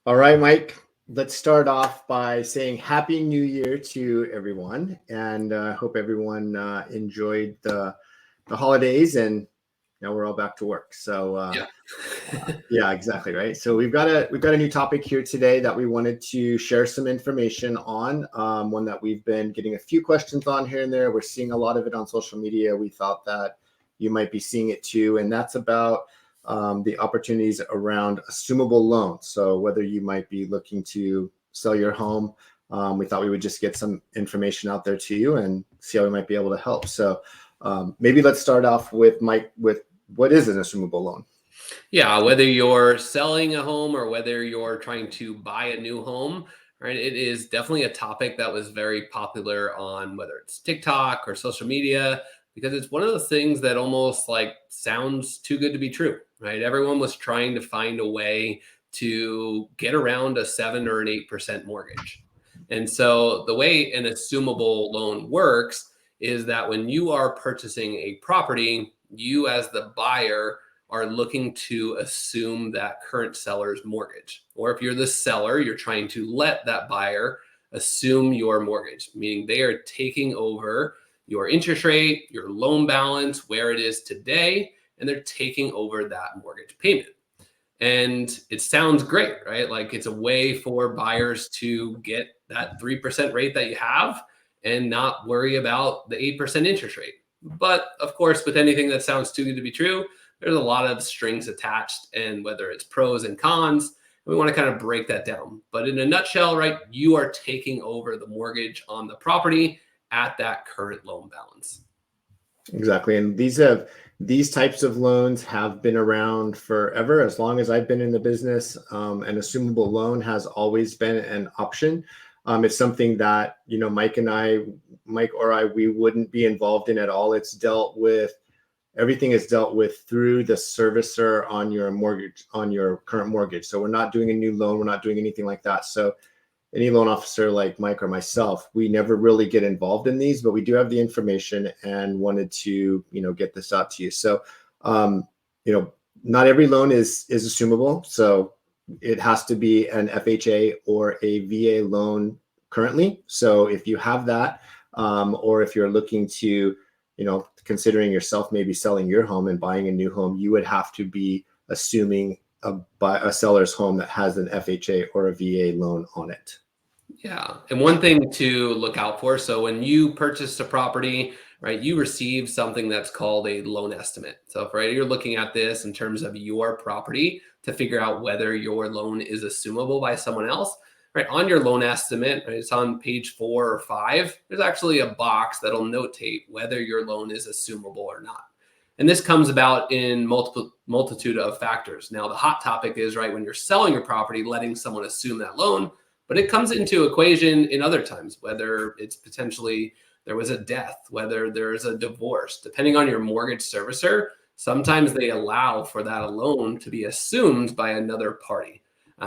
All right, Mike, let's start off by saying Happy New Year to everyone. And I hope everyone enjoyed the holidays and now we're all back to work. So Yeah. yeah, exactly. Right. So we've got a new topic here today that we wanted to share some information on. One that we've been getting a few questions on here and there. We're seeing a lot of it on social media. We thought that you might be seeing it too, and that's about the opportunities around assumable loans. So whether you might be looking to sell your home, we thought we would just get some information out there to you and see how we might be able to help. So maybe let's start off with Mike with what is an assumable loan? Yeah, whether you're selling a home or whether you're trying to buy a new home, right? It is definitely a topic that was very popular on whether it's TikTok or social media, because it's one of those things that almost like sounds too good to be true, right? Everyone was trying to find a way to get around a 7 or an 8% mortgage. And so the way an assumable loan works is that when you are purchasing a property, you as the buyer are looking to assume that current seller's mortgage. Or if you're the seller, you're trying to let that buyer assume your mortgage, meaning they are taking over your interest rate, your loan balance, where it is today, and they're taking over that mortgage payment. And it sounds great, right? Like it's a way for buyers to get that 3% rate that you have and not worry about the 8% interest rate. But of course, with anything that sounds too good to be true, there's a lot of strings attached, and whether it's pros and cons, we want to kind of break that down. But in a nutshell, right, you are taking over the mortgage on the property at that current loan balance. Exactly. And these types of loans have been around forever. As long as I've been in the business, an assumable loan has always been an option. It's something that, Mike or I, we wouldn't be involved in at all. Everything is dealt with through the servicer on your mortgage, on your current mortgage. So we're not doing a new loan. We're not doing anything like that. So any loan officer like Mike or myself, we never really get involved in these, but we do have the information and wanted to, get this out to you. So, um, not every loan is assumable. So it has to be an FHA or a VA loan currently. So if you have that, or if you're looking to, considering yourself maybe selling your home and buying a new home, you would have to be assuming a seller's home that has an FHA or a VA loan on it. Yeah. And one thing to look out for. So when you purchase a property, right, you receive something that's called a loan estimate. So, right, you're looking at this in terms of your property to figure out whether your loan is assumable by someone else. Right. On your loan estimate, right, it's on page 4 or 5. There's actually a box that'll notate whether your loan is assumable or not. And this comes about in multitude of factors. Now, the hot topic is, right, when you're selling your property, letting someone assume that loan, but it comes into equation in other times, whether it's potentially there was a death, whether there's a divorce. Depending on your mortgage servicer, sometimes they allow for that loan to be assumed by another party.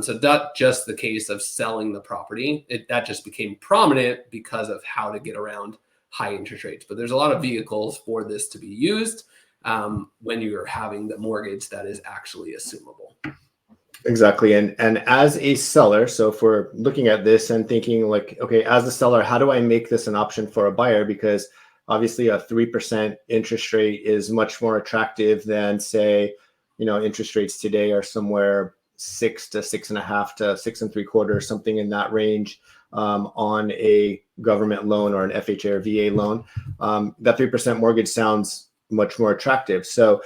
So not just the case of selling the property. That just became prominent because of how to get around high interest rates. But there's a lot of vehicles for this to be used when you're having the mortgage that is actually assumable. Exactly. And as a seller, so if we're looking at this and thinking like, okay, as a seller, how do I make this an option for a buyer? Because obviously a 3% interest rate is much more attractive than say, interest rates today are somewhere 6 to 6.5 to 6.75, something in that range, on a government loan or an FHA or VA loan. That 3% mortgage sounds much more attractive. So,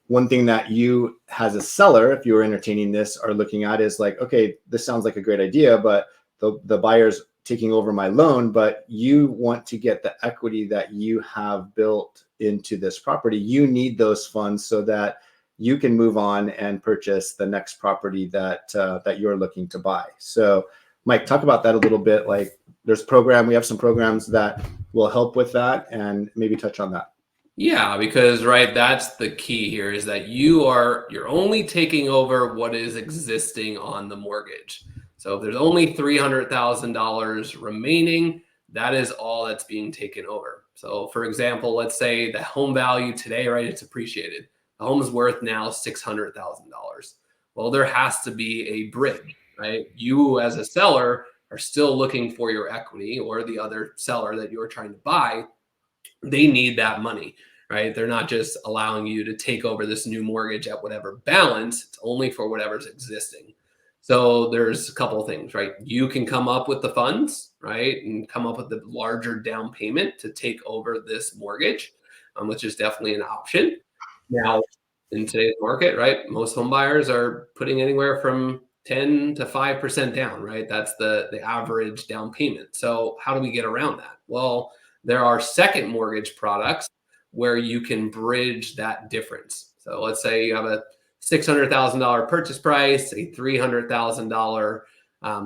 one thing that you as a seller, if you were entertaining this, are looking at is like, okay, this sounds like a great idea, but the buyer's taking over my loan, but you want to get the equity that you have built into this property. You need those funds so that you can move on and purchase the next property that you're looking to buy. So Mike, talk about that a little bit. Like we have some programs that will help with that, and maybe touch on that. Yeah, because right, that's the key here is that you're only taking over what is existing on the mortgage. So if there's only $300,000 remaining, that is all that's being taken over. So for example, let's say the home value today, right, it's appreciated. The home is worth now $600,000. Well, there has to be a bridge, right? You as a seller are still looking for your equity, or the other seller that you're trying to buy, they need that money, right? They're not just allowing you to take over this new mortgage at whatever balance, it's only for whatever's existing. So there's a couple of things, right? You can come up with the funds, right? And come up with the larger down payment to take over this mortgage, which is definitely an option. Now, in today's market, right, most home buyers are putting anywhere from 10 to 5% down, right? That's the average down payment. So how do we get around that? Well, there are second mortgage products where you can bridge that difference. So let's say you have a $600,000 purchase price, a $300,000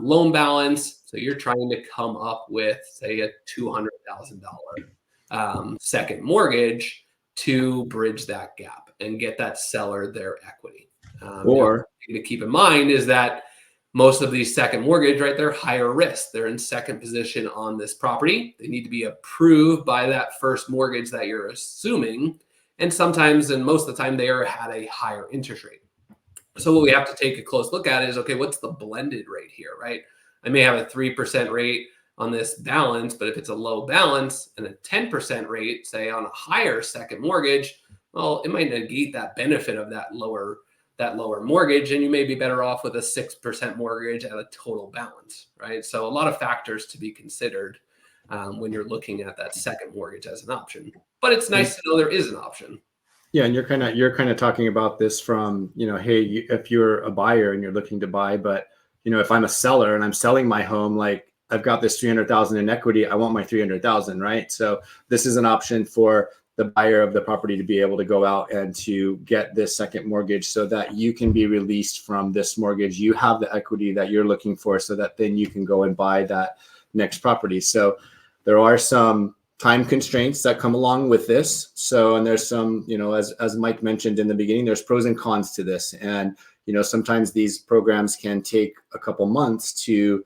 loan balance. So you're trying to come up with, say, a $200,000 second mortgage to bridge that gap and get that seller their equity. Or To keep in mind is that most of these second mortgage, right, they're higher risk. They're in second position on this property. They need to be approved by that first mortgage that you're assuming. And sometimes, and most of the time, they are at a higher interest rate. So what we have to take a close look at is, okay, what's the blended rate here, right? I may have a 3% rate on this balance, but if it's a low balance and a 10% rate, say on a higher second mortgage, well, it might negate that benefit of that lower mortgage, and you may be better off with a 6% mortgage at a total balance, right? So a lot of factors to be considered when you're looking at that second mortgage as an option. But it's nice to know there is an option. yeah, and you're kind of talking about this from, hey, if you're a buyer and you're looking to buy, but if I'm a seller and I'm selling my home, like I've got this 300,000 in equity, I want my 300,000, right? So this is an option for the buyer of the property to be able to go out and to get this second mortgage so that you can be released from this mortgage. You have the equity that you're looking for so that then you can go and buy that next property. So there are some time constraints that come along with this. So, and there's some, as Mike mentioned in the beginning, there's pros and cons to this. And, sometimes these programs can take a couple months to,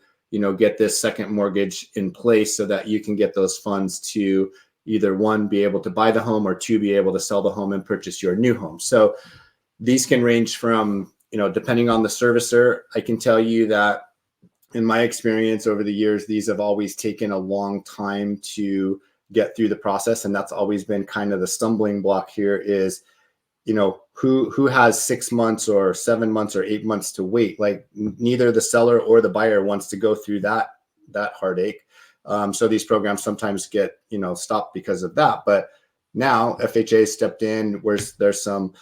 get this second mortgage in place so that you can get those funds to either one, be able to buy the home, or two, be able to sell the home and purchase your new home. So these can range from, depending on the servicer. I can tell you that in my experience over the years, these have always taken a long time to get through the process. And that's always been kind of the stumbling block here is, who has 6 months or 7 months or 8 months to wait? Like neither the seller or the buyer wants to go through that heartache. So these programs sometimes get, stopped because of that. But now FHA stepped in where there's some,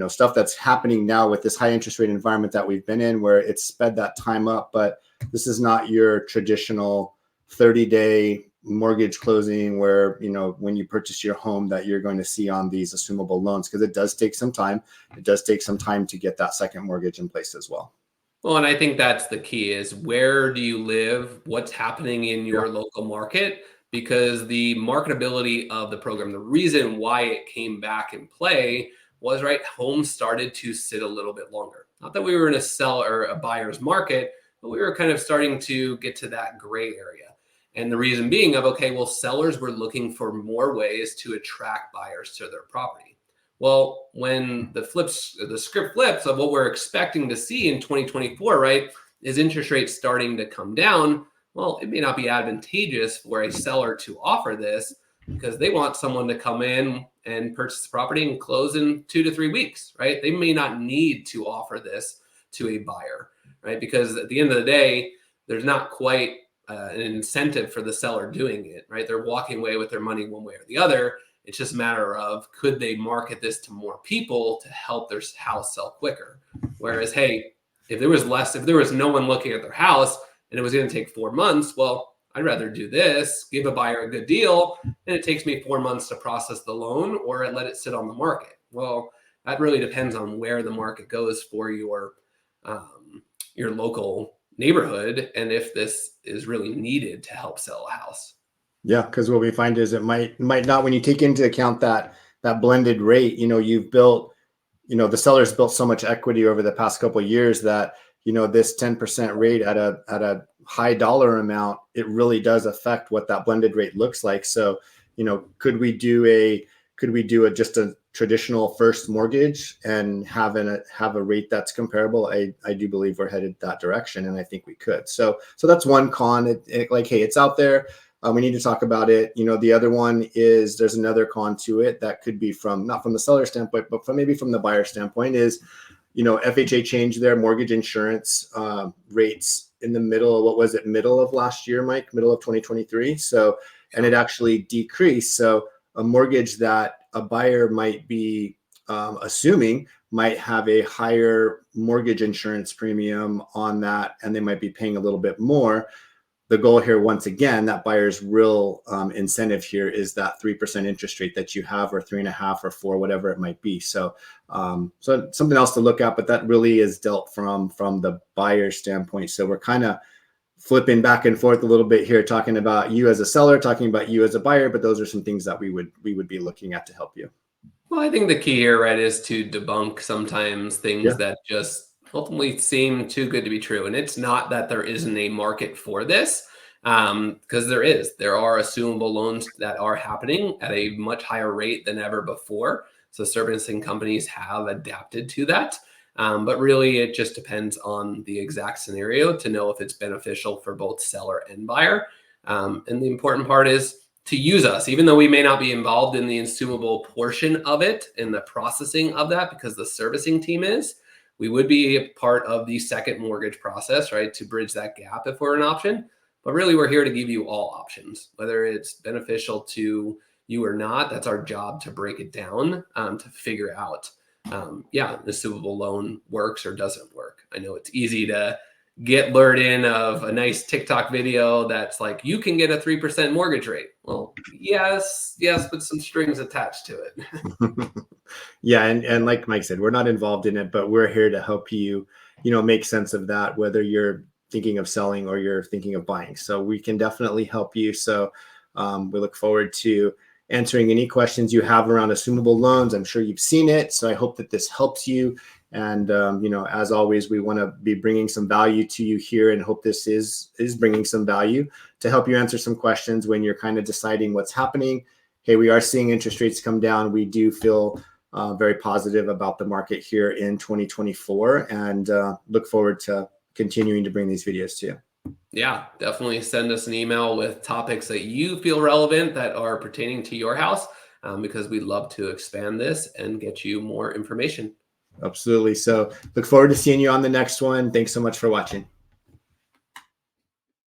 stuff that's happening now with this high interest rate environment that we've been in, where it's sped that time up. But this is not your traditional 30-day mortgage closing where, when you purchase your home, that you're going to see on these assumable loans, because it does take some time. It does take some time to get that second mortgage in place as well. Well, and I think that's the key is where do you live? What's happening in your local market? Because the marketability of the program, the reason why it came back in play was, right, homes started to sit a little bit longer. Not that we were in a seller or a buyer's market, but we were kind of starting to get to that gray area. And the reason being of, okay, well, sellers were looking for more ways to attract buyers to their property. Well, when the script flips of what we're expecting to see in 2024, right, is interest rates starting to come down. Well, it may not be advantageous for a seller to offer this because they want someone to come in and purchase the property and close in 2 to 3 weeks, right? They may not need to offer this to a buyer, right? Because at the end of the day, there's not quite an incentive for the seller doing it, right? They're walking away with their money one way or the other. It's just a matter of, could they market this to more people to help their house sell quicker? Whereas, hey, if there was no one looking at their house and it was going to take 4 months, well, I'd rather do this, give a buyer a good deal, and it takes me 4 months to process the loan or let it sit on the market. Well, that really depends on where the market goes for your local neighborhood and if this is really needed to help sell a house. Yeah, because what we find is it might not, when you take into account that blended rate, you've built, the seller's built so much equity over the past couple of years that, this 10% rate at a high dollar amount, it really does affect what that blended rate looks like. So, could we do just a traditional first mortgage and have a rate that's comparable, I do believe we're headed that direction, and I think we could. So that's one con. Like, hey, it's out there. We need to talk about it. The other one is there's another con to it that could be not from the seller standpoint, but maybe from the buyer standpoint is, FHA changed their mortgage insurance rates in the middle of last year, Mike, middle of 2023. So, and it actually decreased. So a mortgage that a buyer might be assuming might have a higher mortgage insurance premium on that, and they might be paying a little bit more. The goal here, once again, that buyer's real incentive here is that 3% interest rate that you have, or 3.5 or 4, whatever it might be. So something else to look at, but that really is dealt from the buyer standpoint. So we're kind of flipping back and forth a little bit here, talking about you as a seller, talking about you as a buyer, but those are some things that we would be looking at to help you. Well, I think the key here, right, is to debunk sometimes things that just ultimately seem too good to be true. And it's not that there isn't a market for this, because there is. There are assumable loans that are happening at a much higher rate than ever before. So servicing companies have adapted to that. But really, it just depends on the exact scenario to know if it's beneficial for both seller and buyer. And the important part is to use us, even though we may not be involved in the assumable portion of it, in the processing of that, because the servicing team is. We would be a part of the second mortgage process, right, to bridge that gap if we're an option. But really, we're here to give you all options, whether it's beneficial to you or not. That's our job, to break it down, to figure out, an assumable loan works or doesn't work. I know it's easy to get lured in of a nice TikTok video that's like, you can get a 3% mortgage rate. Well, yes, but some strings attached to it. Yeah. And like Mike said, we're not involved in it, but we're here to help you, make sense of that, whether you're thinking of selling or you're thinking of buying. So we can definitely help you. So we look forward to answering any questions you have around assumable loans. I'm sure you've seen it. So I hope that this helps you. And, as always, we want to be bringing some value to you here, and hope this is bringing some value to help you answer some questions when you're kind of deciding what's happening. Hey, we are seeing interest rates come down. We do feel very positive about the market here in 2024, and look forward to continuing to bring these videos to you. Yeah, definitely send us an email with topics that you feel relevant that are pertaining to your house, because we'd love to expand this and get you more information. Absolutely. So look forward to seeing you on the next one. Thanks so much for watching.